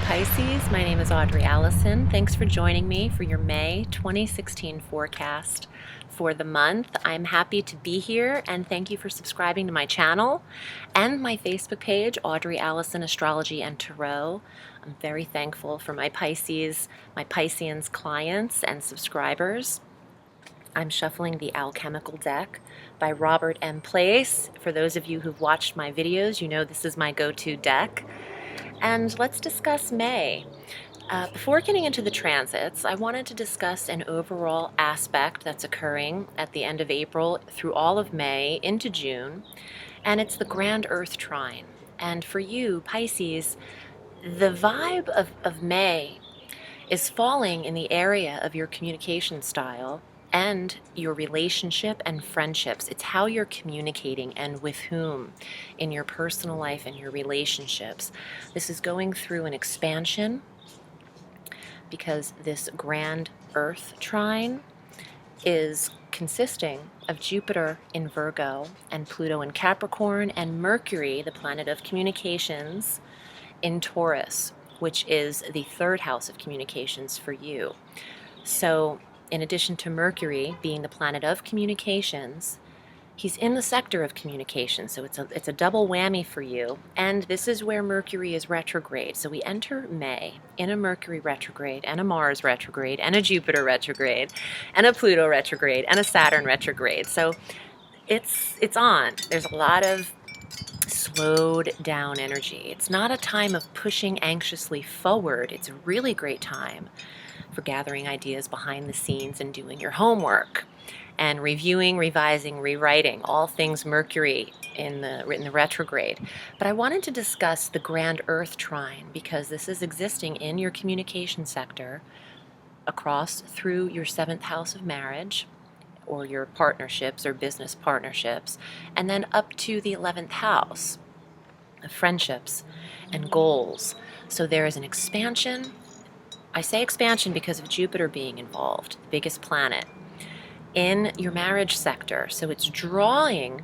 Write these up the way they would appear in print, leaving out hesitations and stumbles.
Pisces. My name is Audrey Alison. Thanks for joining me for your May 2016 forecast for the month. I'm happy to be here and thank you for subscribing to my channel and my Facebook page, Audrey Alison Astrology and Tarot. I'm very thankful for my Pisceans clients and subscribers. I'm shuffling the Alchemical deck by Robert M. Place. For those of you who've watched my videos, you know this is my go-to deck. And let's discuss May. Before getting into the transits, I wanted to discuss an overall aspect that's occurring at the end of April through all of May into June, and it's the Grand Earth Trine. And for you, Pisces, the vibe of May is falling in the area of your communication style and your relationship and friendships. It's how you're communicating and with whom in your personal life and your relationships. This is going through an expansion because this Grand Earth Trine is consisting of Jupiter in Virgo and Pluto in Capricorn and Mercury, the planet of communications, in Taurus, which is the third house of communications for you. So in addition to Mercury being the planet of communications, he's in the sector of communication, so it's a double whammy for you. And this is where Mercury is retrograde. So we enter May in a Mercury retrograde and a Mars retrograde and a Jupiter retrograde and a Pluto retrograde and a Saturn retrograde. So it's on. There's a lot of slowed down energy. It's not a time of pushing anxiously forward. It's a really great time for gathering ideas behind the scenes and doing your homework and reviewing, revising, rewriting, all things Mercury in the retrograde. But I wanted to discuss the Grand Earth Trine because this is existing in your communication sector across through your 7th house of marriage or your partnerships or business partnerships, and then up to the 11th house of friendships and goals. So there is an expansion. I say expansion because of Jupiter being involved, the biggest planet, in your marriage sector. So it's drawing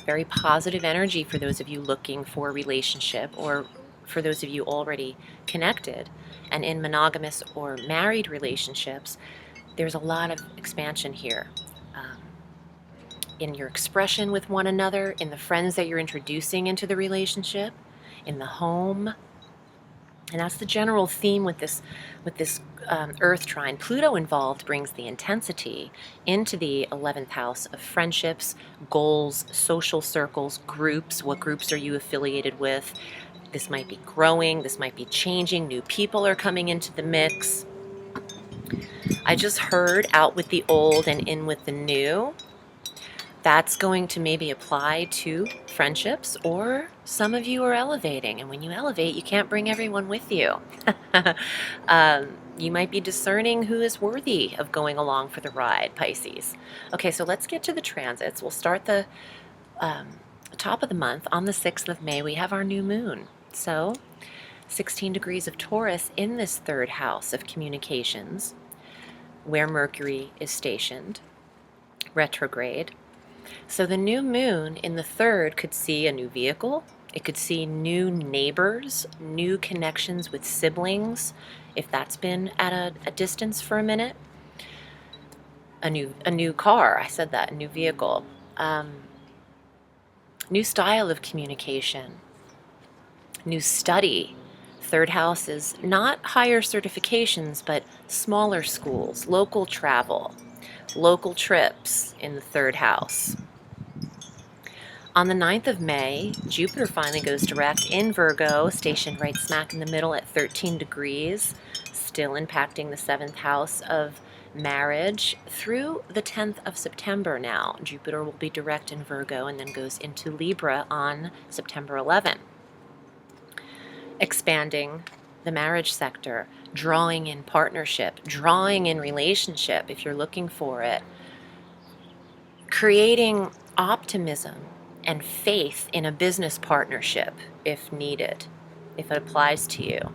very positive energy for those of you looking for a relationship or for those of you already connected and in monogamous or married relationships. There's a lot of expansion here in your expression with one another, in the friends that you're introducing into the relationship, in the home. And that's the general theme with this Earth Trine. Pluto involved brings the intensity into the 11th house of friendships, goals, social circles, groups. What groups are you affiliated with? This might be growing. This might be changing. New people are coming into the mix. I just heard out with the old and in with the new. That's going to maybe apply to friendships, or some of you are elevating, and when you elevate, you can't bring everyone with you. You might be discerning who is worthy of going along for the ride, Pisces. Okay, so let's get to the transits. We'll start the top of the month. On the 6th of May, we have our new moon. So 16 degrees of Taurus in this third house of communications, where Mercury is stationed, retrograde. So the new moon in the third could see a new vehicle. It could see new neighbors, new connections with siblings, if that's been at a distance for a minute. A new car, I said that, a new vehicle. New style of communication. New study. Third house is not higher certifications, but smaller schools, local travel, local trips in the third house. On the 9th of May, Jupiter finally goes direct in Virgo, stationed right smack in the middle at 13 degrees, still impacting the 7th house of marriage through the 10th of September now. Jupiter will be direct in Virgo and then goes into Libra on September 11th. Expanding the marriage sector, drawing in partnership, drawing in relationship if you're looking for it, creating optimism and faith in a business partnership if needed, if it applies to you.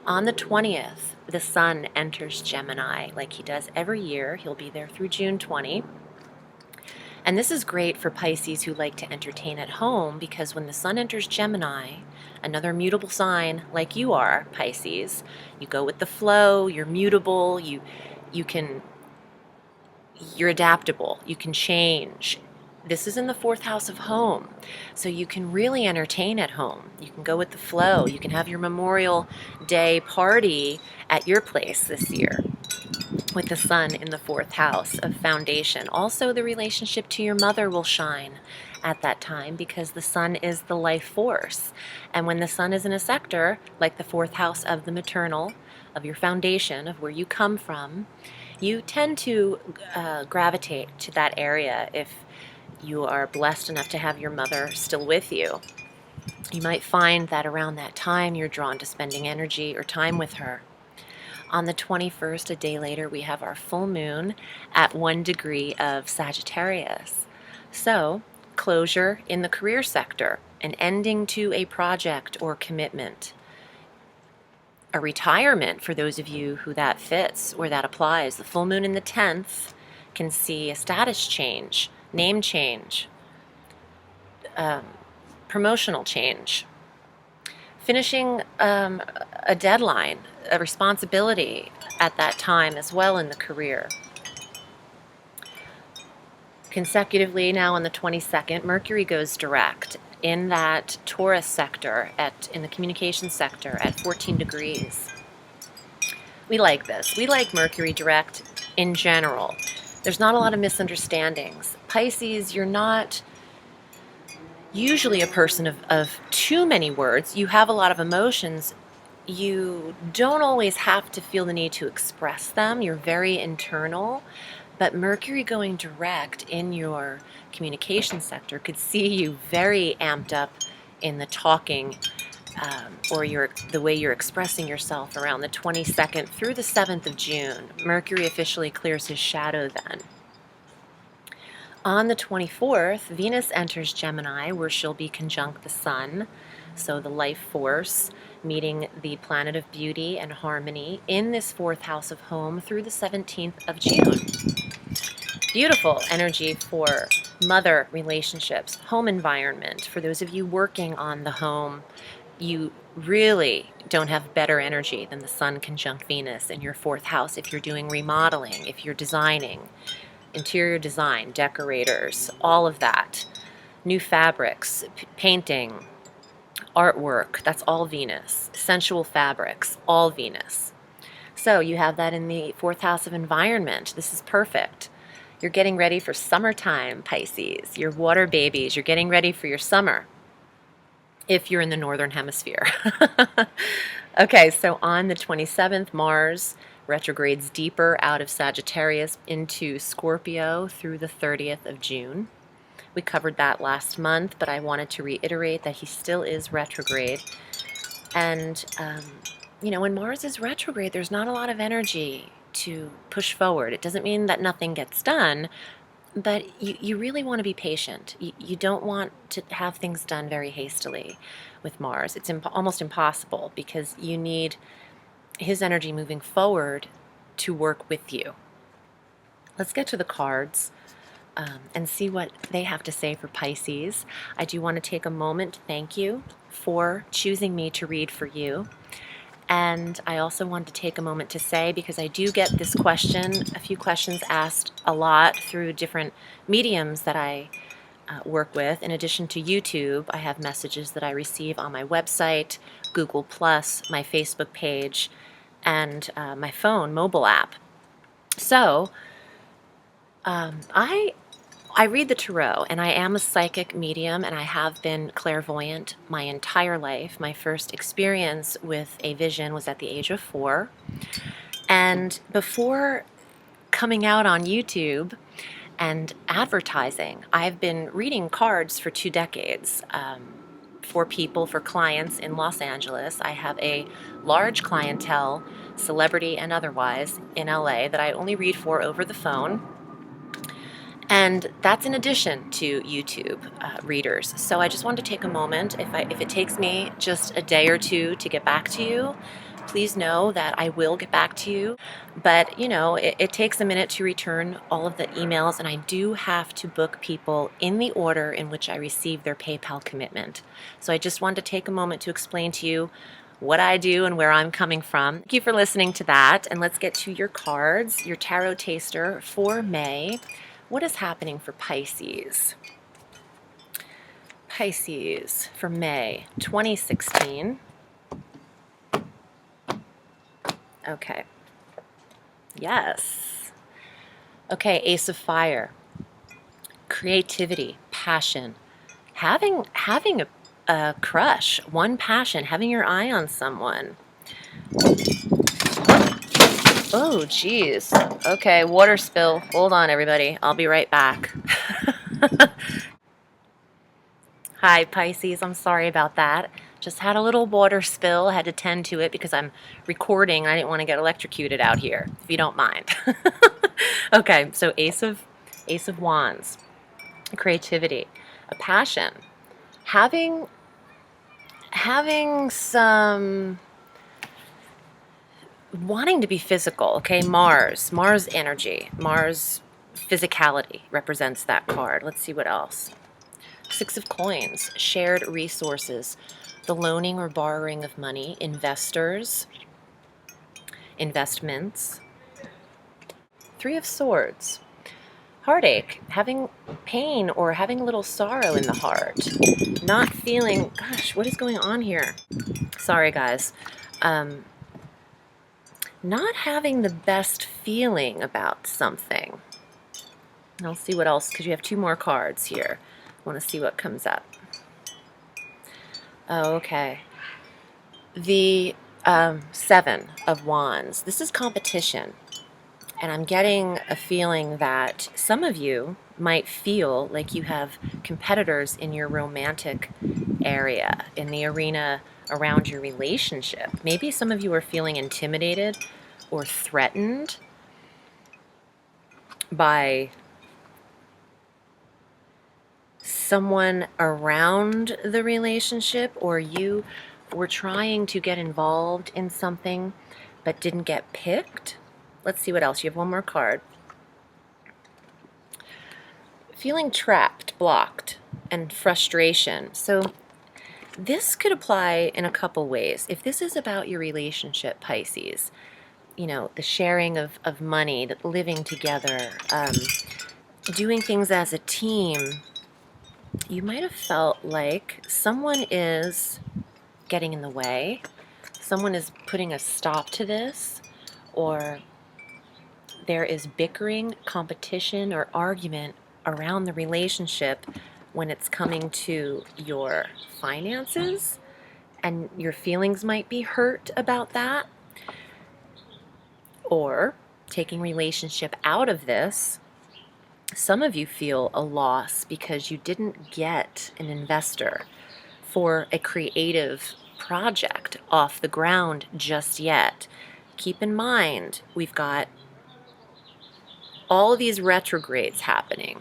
On the 20th, the Sun enters Gemini like he does every year. He'll be there through June 20. And this is great for Pisces who like to entertain at home, because when the sun enters Gemini, another mutable sign like you are, Pisces, you go with the flow, you're mutable, you can you're adaptable, you can change. This is in the fourth house of home, so you can really entertain at home. You can go with the flow. You can have your Memorial Day party at your place this year with the sun in the fourth house of foundation. Also, the relationship to your mother will shine at that time, because the sun is the life force. And when the sun is in a sector like the fourth house of the maternal, of your foundation, of where you come from, you tend to gravitate to that area if you are blessed enough to have your mother still with you. You might find that around that time you're drawn to spending energy or time with her. On the 21st, a day later, we have our full moon at 1 degree of Sagittarius. So, closure in the career sector, an ending to a project or commitment. A retirement for those of you who that fits or that applies. The full moon in the 10th can see a status change, name change, promotional change, finishing a deadline, a responsibility at that time as well in the career. Consecutively, now on the 22nd, Mercury goes direct in that Taurus sector, in the communication sector at 14 degrees. We like this. We like Mercury direct in general. There's not a lot of misunderstandings. Pisces, you're not usually a person of too many words. You have a lot of emotions. You don't always have to feel the need to express them. You're very internal. But Mercury going direct in your communication sector could see you very amped up in the talking, or the way you're expressing yourself around the 22nd through the 7th of June. Mercury officially clears his shadow then. On the 24th, Venus enters Gemini, where she'll be conjunct the sun, so the life force, meeting the planet of beauty and harmony in this fourth house of home through the 17th of June. Beautiful energy for mother relationships, home environment. For those of you working on the home, you really don't have better energy than the sun conjunct Venus in your fourth house if you're doing remodeling, if you're designing, interior design, decorators, all of that. New fabrics, painting, artwork, that's all Venus. Sensual fabrics, all Venus. So you have that in the fourth house of environment. This is perfect. You're getting ready for summertime, Pisces. You're water babies. You're getting ready for your summer, if you're in the northern hemisphere. Okay, so on the 27th, Mars retrogrades deeper out of Sagittarius into Scorpio through the 30th of June. We covered that last month, but I wanted to reiterate that he still is retrograde. And, when Mars is retrograde, there's not a lot of energy to push forward. It doesn't mean that nothing gets done, but you really want to be patient. You don't want to have things done very hastily with Mars. It's almost impossible, because you need his energy moving forward to work with you. Let's get to the cards and see what they have to say for Pisces. I do want to take a moment to thank you for choosing me to read for you. And I also want to take a moment to say, because I do get this question, a few questions asked a lot through different mediums that I work with. In addition to YouTube, I have messages that I receive on my website, Google+, my Facebook page, and my phone mobile app. So I read the tarot, and I am a psychic medium, and I have been clairvoyant my entire life. My first experience with a vision was at the age of 4. And before coming out on YouTube and advertising, I've been reading cards for 2 decades for people, for clients in Los Angeles. I have a large clientele, celebrity and otherwise, in LA that I only read for over the phone. And that's in addition to YouTube readers. So I just wanted to take a moment, if it takes me just a day or two to get back to you, please know that I will get back to you. But, it takes a minute to return all of the emails, and I do have to book people in the order in which I receive their PayPal commitment. So I just wanted to take a moment to explain to you what I do and where I'm coming from. Thank you for listening to that, and let's get to your cards, your tarot taster for May. What is happening for Pisces? Pisces for May 2016. Okay. Yes. Okay, Ace of Fire. Creativity, passion. Having a crush, one passion, having your eye on someone. Oh, geez. Okay, water spill. Hold on, everybody. I'll be right back. Hi, Pisces. I'm sorry about that. Just had a little water spill. Had to tend to it because I'm recording. I didn't want to get electrocuted out here, if you don't mind. Okay, so Ace of Wands. Creativity, a passion. Having some wanting to be physical. Okay, Mars energy, Mars physicality represents that card. Let's see what else. Six of Coins, shared resources, the loaning or borrowing of money, investors, investments. Three of Swords, heartache, having pain or having a little sorrow in the heart, not feeling, gosh, what is going on here? Sorry, guys. Not having the best feeling about something. I'll see what else, because you have two more cards here. I want to see what comes up. Oh, okay. The Seven of Wands. This is competition. And I'm getting a feeling that some of you might feel like you have competitors in your romantic area, in the arena around your relationship. Maybe some of you are feeling intimidated or threatened by someone around the relationship, or you were trying to get involved in something but didn't get picked. Let's see what else. You have one more card. Feeling trapped, blocked, and frustration. So this could apply in a couple ways. If this is about your relationship, Pisces, the sharing of money, the living together, doing things as a team, you might have felt like someone is getting in the way, someone is putting a stop to this, or there is bickering, competition, or argument around the relationship when it's coming to your finances, and your feelings might be hurt about that. Or taking relationship out of this, some of you feel a loss because you didn't get an investor for a creative project off the ground just yet. Keep in mind, we've got all these retrogrades happening.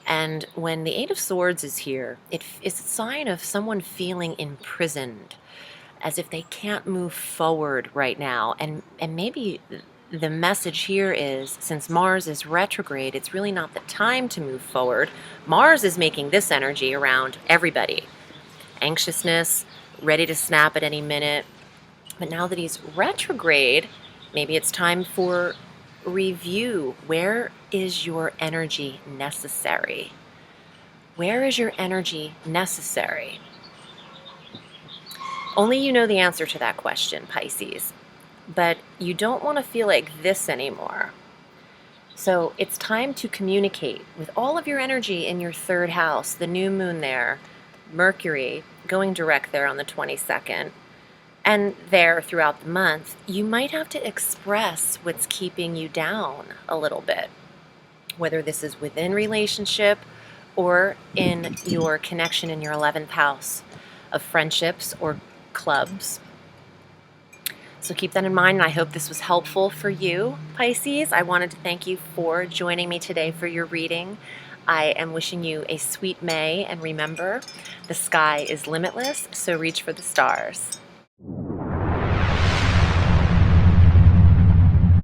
And when the Eight of Swords is here, it's a sign of someone feeling imprisoned, as if they can't move forward right now. And maybe the message here is, since Mars is retrograde, it's really not the time to move forward. Mars is making this energy around everybody. Anxiousness, ready to snap at any minute. But now that he's retrograde, maybe it's time for review. Where is your energy necessary? Where is your energy necessary? Only you know the answer to that question, Pisces. But you don't want to feel like this anymore. So it's time to communicate with all of your energy in your third house, the new moon there, Mercury going direct there on the 22nd, and there throughout the month. You might have to express what's keeping you down a little bit, whether this is within relationship or in your connection in your 11th house of friendships or clubs. So keep that in mind, and I hope this was helpful for you, Pisces. I wanted to thank you for joining me today for your reading. I am wishing you a sweet May, and remember, the sky is limitless, so reach for the stars.